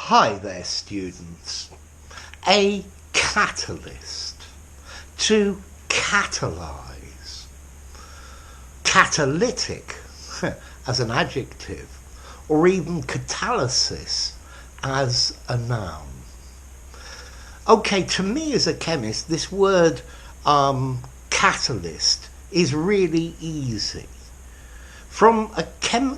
Hi there, students. A catalyst. To catalyse. Catalytic as an adjective, or even catalysis as a noun. Okay, to me as a chemist, this word catalyst is really easy. From a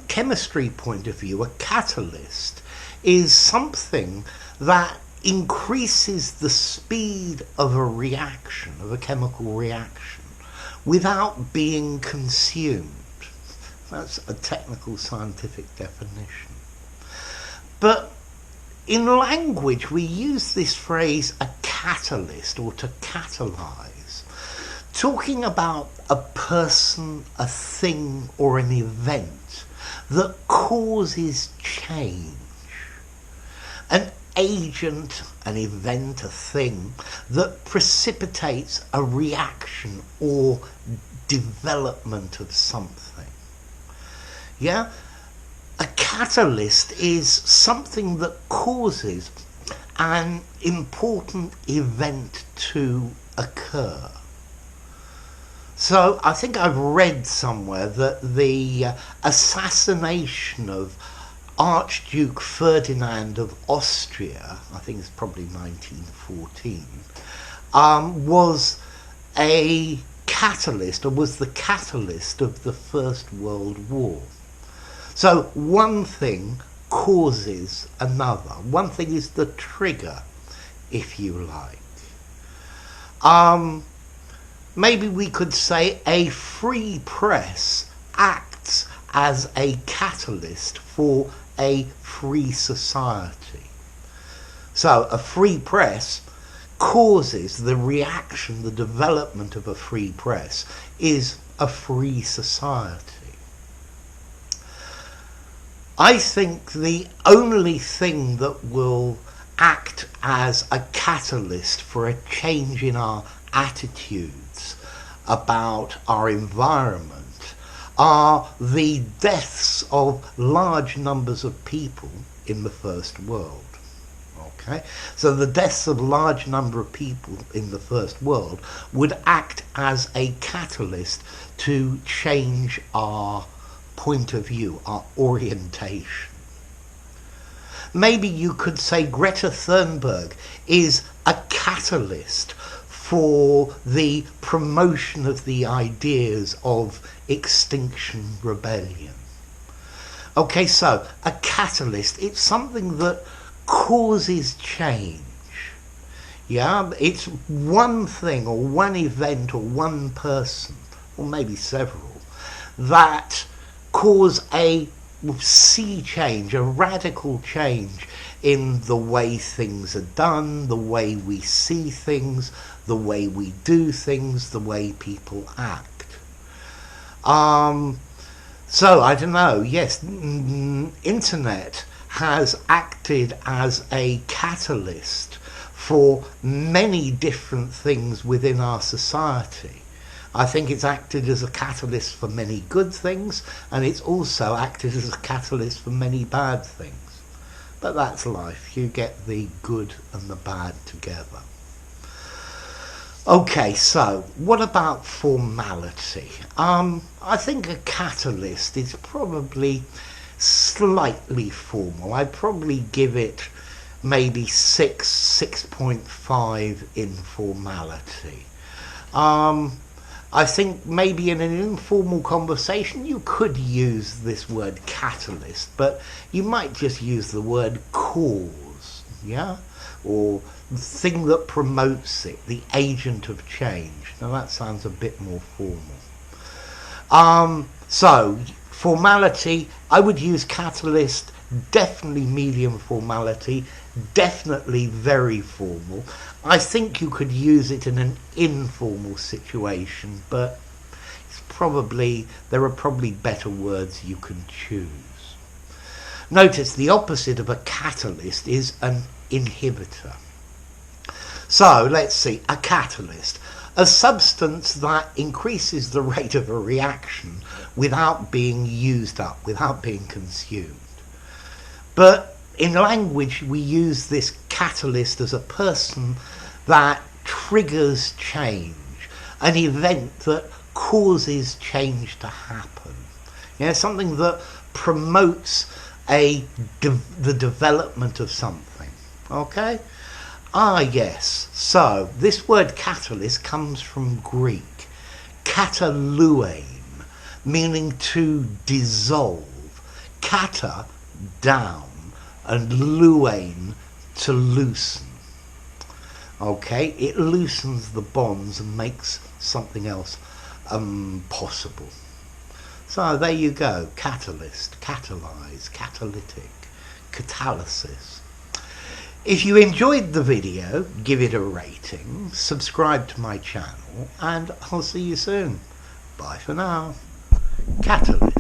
chemistry point of view, a catalyst is something that increases the speed of a reaction, of a chemical reaction, without being consumed. That's a technical scientific definition. But in language, we use this phrase, a catalyst, or to catalyse, talking about a person, a thing, or an event that causes change. An agent, an event, a thing that precipitates a reaction or development of something. Yeah? A catalyst is something that causes an important event to occur. So I think I've read somewhere that the assassination of Archduke Ferdinand of Austria, I think it's probably 1914, was a catalyst, or was the catalyst of the First World War. So one thing causes another. One thing is the trigger, if you like. Maybe we could say a free press acts as a catalyst for a free society. So a free press causes the reaction, the development of a free press is a free society. I think the only thing that will act as a catalyst for a change in our attitudes about our environment are the deaths of large numbers of people in the First World. Okay? So the deaths of a large number of people in the First World would act as a catalyst to change our point of view, our orientation. Maybe you could say Greta Thunberg is a catalyst for the promotion of the ideas of Extinction Rebellion. Okay, so a catalyst, it's something that causes change. Yeah, it's one thing or one event or one person, or maybe several, that cause a sea change, a radical change in the way things are done, the way we see things, the way we do things, the way people act. So, I don't know, yes, internet has acted as a catalyst for many different things within our society. I think it's acted as a catalyst for many good things, and it's also acted as a catalyst for many bad things. But that's life. You get the good and the bad together. Okay, so what about formality? I think a catalyst is probably slightly formal. I'd probably give it maybe 6.5 in formality. I think maybe in an informal conversation you could use this word catalyst, but you might just use the word cause, yeah? Or the thing that promotes it, the agent of change. Now that sounds a bit more formal. So, formality, I would use catalyst, definitely medium formality, definitely very formal. I think you could use it in an informal situation, but there are probably better words you can choose. Notice the opposite of a catalyst is an inhibitor. So let's see, a catalyst, a substance that increases the rate of a reaction without being used up, without being consumed. But in language, we use this catalyst as a person that triggers change, an event that causes change to happen. Something that promotes the development of something. Okay? Yes. So this word catalyst comes from Greek, kataluein, meaning to dissolve. Kata, down, and luein, to loosen. Okay, it loosens the bonds and makes something else possible. So there you go, catalyst, catalyse, catalytic, catalysis. If you enjoyed the video, give it a rating, subscribe to my channel, and I'll see you soon. Bye for now. Catalyst.